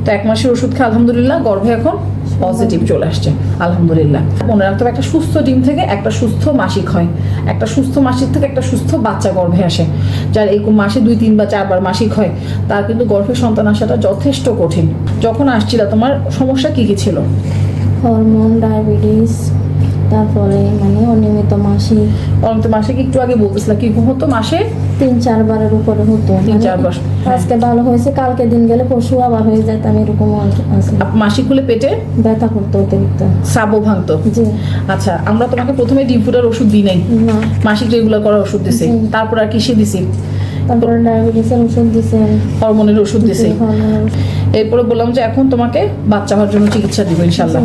তো 1 মাসের ওষুধ খেয়ে আলহামদুলিল্লাহ গর্ভে এখন পজিটিভ চলে আসছে আলহামদুলিল্লাহ। মনে রাখতে হবে একটা সুস্থ ডিম থেকে একটা সুস্থ মাসিক হয়, একটা সুস্থ মাসিক থেকে একটা সুস্থ বাচ্চা গর্ভে আসে। যার এই মাসে 2, 3 বা 4 বার মাসিক হয় তার কিন্তু গর্ভে সন্তান আসাটা যথেষ্ট কঠিন। যখন আসছিল তোমার সমস্যা কি কি ছিল? হরমোন, ডায়াবেটিস, তারপরে মানে অনিয়মিত মাসিক। অনিয়মিত মাসিক একটু আগে বলতেছিল কি হতো, মাসে 3-4 বারের উপরে হতো। 3-4 বার। আজকে ভালো হয়েছে, কালকে দিন গেলে পরশু আবার হয়ে যেতাম, এরকম আছে। মাসিক হলে পেটে ব্যথা করতো অতিরিক্ত, সাবও ভাঙতো। জি। আচ্ছা, আমরা তোমাকে প্রথমে ডিম ফুটার ওষুধ দিই নাই, না। মাসিক রেগুলার করার ওষুধ দিছি, জি। তারপর আর কিসে দিছি? তারপরে ডায়াবেটিসের ওষুধ দিছেন, হরমোনের ওষুধ দিছি। হরমোনের ওষুধ। এরপরে বললাম যে এখন তোমাকে বাচ্চা হওয়ার জন্য চিকিৎসা দিব ইনশাল্লাহ।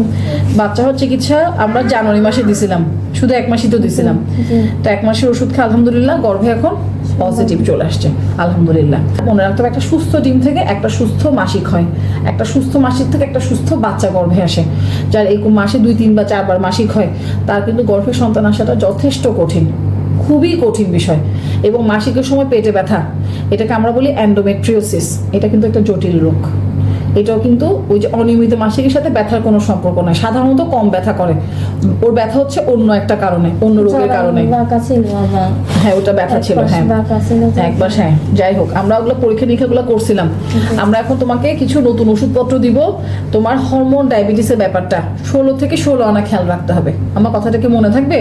বাচ্চা হওয়ার চিকিৎসা আমরা জানুয়ারি মাসে দিছিলাম, শুধু 1 মাসই তো দিছিলাম। জি। তো 1 মাসের ওষুধ খেয়ে আলহামদুলিল্লাহ গর্ভে এখন পজিটিভ চলে আসছে আলহামদুলিল্লাহ। মনে রাখতে হবে একটা সুস্থ ডিম থেকে একটা সুস্থ মাসিক হয়, একটা সুস্থ মাসিক থেকে একটা সুস্থ বাচ্চা গর্ভে আসে। যার এই মাসে 2, 3 বা 4 বার মাসিক হয় তার কিন্তু গর্ভে সন্তান আসাটা যথেষ্ট কঠিন, খুবই কঠিন বিষয়। এবং মাসিকের সময় পেটে ব্যথা, এটাকে আমরা বলি এন্ডোমেট্রিওসিস। এটা কিন্তু একটা জটিল রোগ। এটাও কিন্তু ওই যে অনিয়মিত মাসিকের সাথে ব্যথার কোনো সম্পর্ক নয়, সাধারণত কম ব্যথা করে। ওর ব্যথা হচ্ছে অন্য একটা কারণে, অন্য রোগের কারণে। হ্যাঁ, ওটা ব্যথা ছিল। হ্যাঁ একবার, হ্যাঁ যাই হোক, আমরা ওগুলো পরীক্ষা নিরীক্ষাগুলো করছিলাম। আমরা এখন তোমাকে কিছু নতুন ওষুধপত্র দিব। তোমার হরমোন ডায়াবেটিসের ব্যাপারটা 16 থেকে 16 আনা খেয়াল রাখতে হবে। আমার কথাটা কি মনে থাকবে?